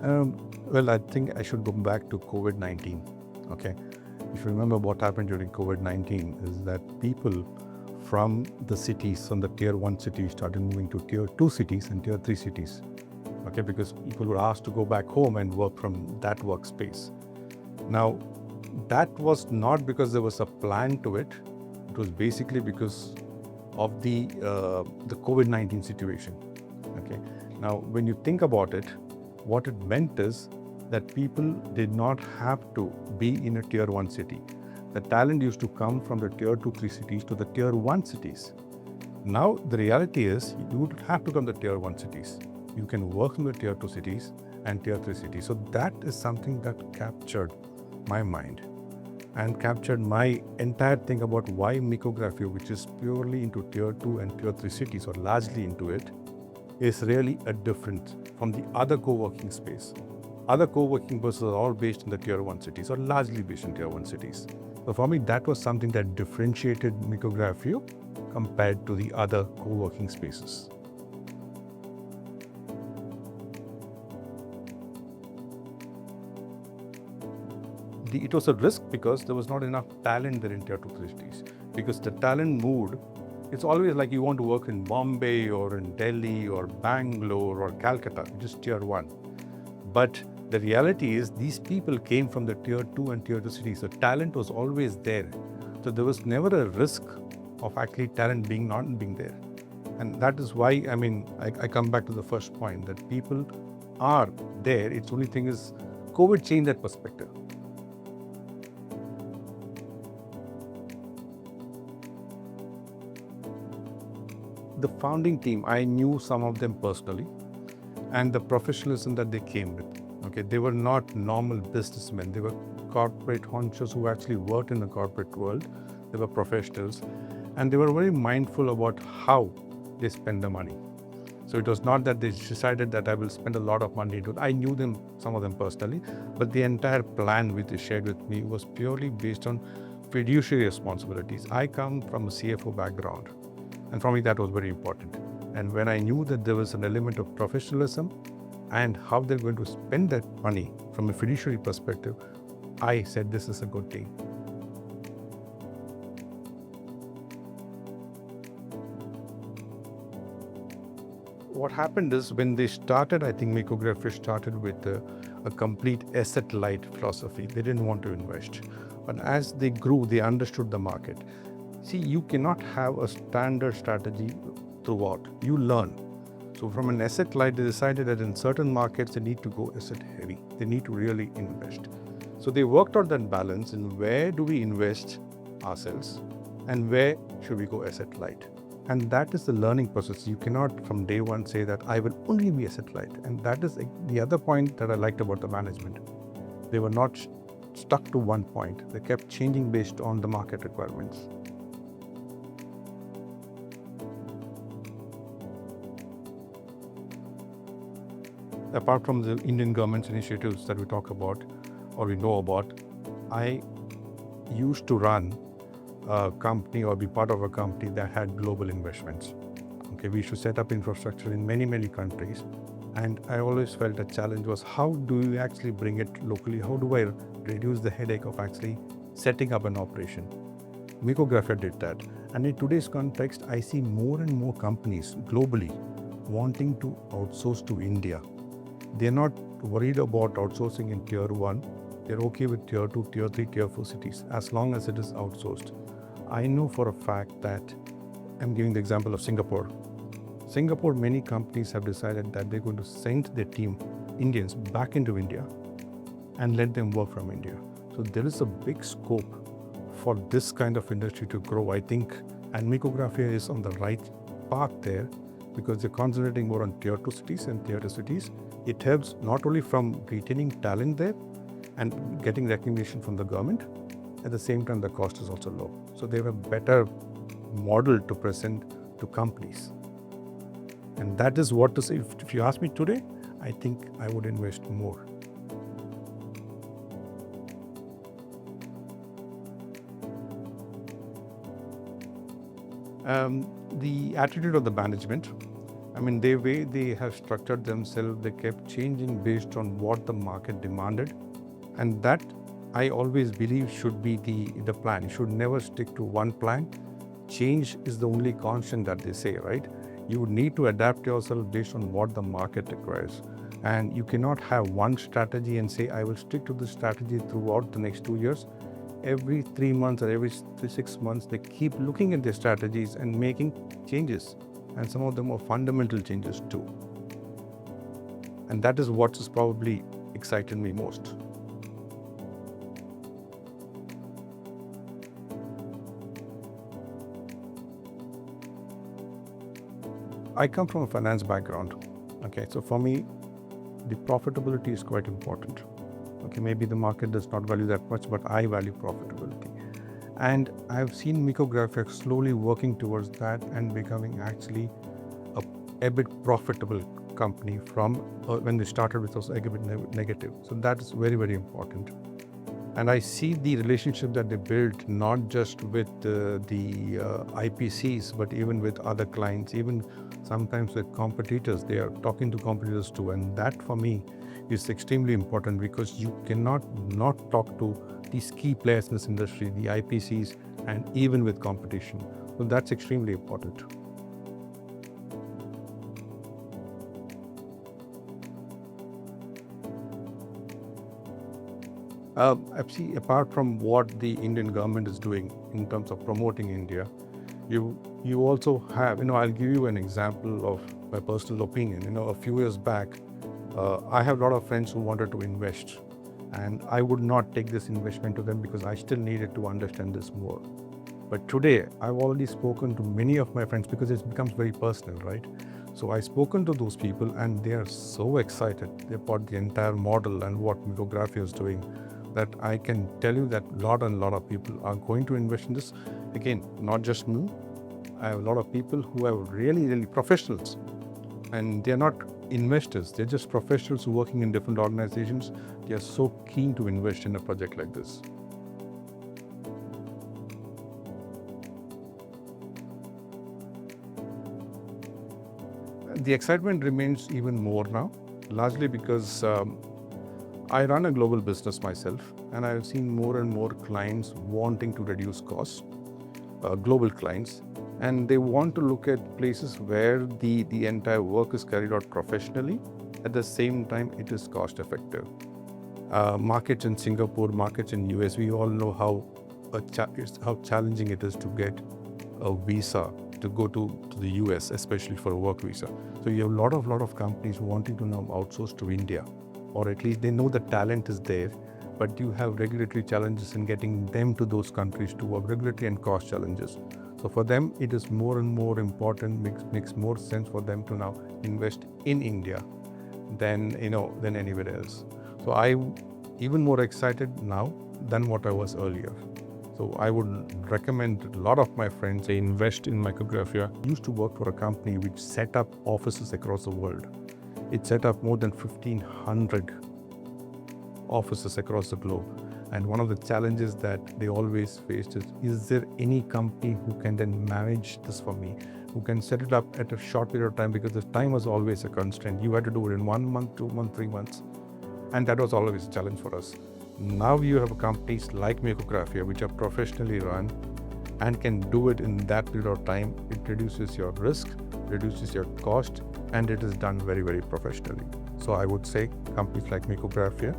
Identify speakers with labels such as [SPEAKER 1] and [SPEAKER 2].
[SPEAKER 1] Well, I think I should go back to COVID-19. Okay. If you remember what happened during COVID-19 is that people from the cities, from the tier 1 cities, started moving to tier 2 cities and tier 3 cities. Okay, because people were asked to go back home and work from that workspace. Now, that was not because there was a plan to it. It was basically because of the COVID-19 situation. Okay. Now, when you think about it, what it meant is that people did not have to be in a tier 1 city. The talent used to come from the tier 2, 3 cities to the tier 1 cities. Now, the reality is you would have to come to tier 1 cities. You can work in the tier 2 cities and tier 3 cities. So that is something that captured my mind and captured my entire thing about why Mikro Grafeio, which is purely into tier 2 and tier 3 cities or largely into it, is really a difference from the other co-working space. Other co-working spaces are all based in the tier 1 cities or largely based in tier 1 cities. So for me, that was something that differentiated Mikro Grafeio compared to the other co-working spaces. It was a risk because there was not enough talent there in tier 2 cities. Because the talent moved, it's always like you want to work in Bombay or in Delhi or Bangalore or Calcutta, which is tier 1. But the reality is these people came from the tier 2 and tier 2 cities. So talent was always there. So there was never a risk of actually talent not being there. And that is why, I come back to the first point that people are there. Its only thing is COVID changed that perspective. The founding team, I knew some of them personally, and the professionalism that they came with. Okay, they were not normal businessmen. They were corporate honchos who actually worked in the corporate world. They were professionals, and they were very mindful about how they spend the money. So it was not that they decided that I will spend a lot of money into it. I knew them, some of them personally, but the entire plan which they shared with me was purely based on fiduciary responsibilities. I come from a CFO background, and for me that was very important. And when I knew that there was an element of professionalism and how they're going to spend that money from a fiduciary perspective, I said this is a good team. What happened is when they started, I think Mikro Grafeio started with a complete asset-light philosophy. They didn't want to invest. But as they grew, they understood the market. See, you cannot have a standard strategy throughout. You learn. So from an asset light, they decided that in certain markets, they need to go asset heavy. They need to really invest. So they worked out that balance in where do we invest ourselves and where should we go asset light. And that is the learning process. You cannot from day one say that I will only be asset light. And that is the other point that I liked about the management. They were not stuck to one point. They kept changing based on the market requirements. Apart from the Indian government's initiatives that we talk about or we know about, I used to run a company or be part of a company that had global investments. Okay, we should set up infrastructure in many, many countries. And I always felt the challenge was how do you actually bring it locally? How do I reduce the headache of actually setting up an operation? Mikro Grafeio did that. And in today's context, I see more and more companies globally wanting to outsource to India. They're not worried about outsourcing in tier 1. They're okay with tier 2, tier 3, tier 4 cities as long as it is outsourced. I know for a fact that I'm giving the example of Singapore. Singapore, many companies have decided that they're going to send their team, Indians, back into India and let them work from India. So there is a big scope for this kind of industry to grow, I think, and Mikro Grafeio is on the right path there because they're concentrating more on tier 2 cities and tier 2 cities. It helps not only from retaining talent there and getting recognition from the government, at the same time the cost is also low. So they have a better model to present to companies. And that is what to say. If you ask me today, I think I would invest more. The attitude of the management, I mean, the way they have structured themselves, they kept changing based on what the market demanded. And that I always believe should be the plan. You should never stick to one plan. Change is the only constant that they say, right? You need to adapt yourself based on what the market requires. And you cannot have one strategy and say, I will stick to this strategy throughout the next 2 years. Every 3 months or every 6 months, they keep looking at their strategies and making changes. And some of them are fundamental changes too. And that is what has probably excited me most. I come from a finance background. Okay, so for me, the profitability is quite important. Okay, maybe the market does not value that much, but I value profitability. And I've seen Mikro Grafeio slowly working towards that and becoming actually a bit profitable company from when they started with those a bit negative. So that is very, very important. And I see the relationship that they built not just with the IPCs, but even with other clients, even sometimes with competitors. They are talking to competitors too. And that for me is extremely important, because you cannot not talk to these key players in this industry, the IPCs, and even with competition. So that's extremely important. I've seen, apart from what the Indian government is doing in terms of promoting India, you also have, I'll give you an example of my personal opinion. A few years back, I have a lot of friends who wanted to invest, and I would not take this investment to them because I still needed to understand this more. But today, I've already spoken to many of my friends because it becomes very personal, right? So I've spoken to those people, and they are so excited about the entire model and what Mikro Grafeio is doing, that I can tell you that a lot of people are going to invest in this. Again, not just me. I have a lot of people who are really, really professionals, and they're not investors. They're just professionals who are working in different organizations. They are so keen to invest in a project like this. The excitement remains even more now, largely because I run a global business myself, and I've seen more and more clients wanting to reduce costs, global clients, and they want to look at places where the entire work is carried out professionally. At the same time, it is cost effective. Markets in Singapore, markets in US, we all know how challenging it is to get a visa to go to the US, especially for a work visa. So you have a lot of companies wanting to now outsource to India, or at least they know the talent is there, but you have regulatory challenges in getting them to those countries to work, regulatory and cost challenges. So for them, it is more and more important, makes more sense for them to now invest in India than anywhere else. So I'm even more excited now than what I was earlier. So I would recommend a lot of my friends, they invest in Mikro Grafeio. I used to work for a company which set up offices across the world. It set up more than 1,500 offices across the globe. And one of the challenges that they always faced is there any company who can then manage this for me, who can set it up at a short period of time, because the time was always a constraint. You had to do it in 1 month, 2 months, 3 months. And that was always a challenge for us. Now you have companies like Mikro Grafeio, which are professionally run and can do it in that period of time. It reduces your risk, reduces your cost, and it is done very, very professionally. So I would say companies like Mikro Grafeio